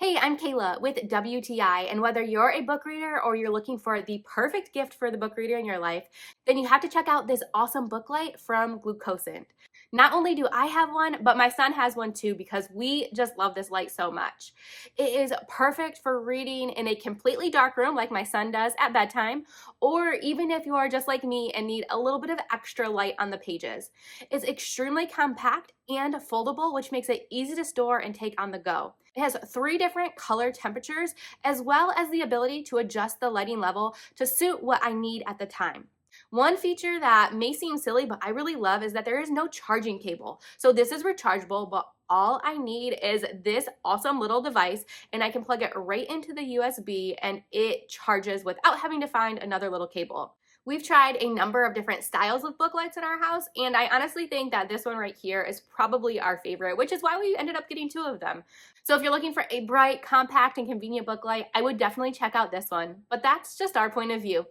Hey, I'm Kayla with WTI, and whether you're a book reader or you're looking for the perfect gift for the book reader in your life, then you have to check out this awesome book light from Glocusent. Not only do I have one, but my son has one too because we just love this light so much. It is perfect for reading in a completely dark room like my son does at bedtime, or even if you are just like me and need a little bit of extra light on the pages. It's extremely compact and foldable, which makes it easy to store and take on the go. It has 3 different color temperatures, as well as the ability to adjust the lighting level to suit what I need at the time. One feature that may seem silly, but I really love is that there is no charging cable. So this is rechargeable, but all I need is this awesome little device and I can plug it right into the USB and it charges without having to find another little cable. We've tried a number of different styles of book lights in our house, and I honestly think that this one right here is probably our favorite, which is why we ended up getting 2 of them. So if you're looking for a bright, compact, and convenient book light, I would definitely check out this one. But that's just our point of view.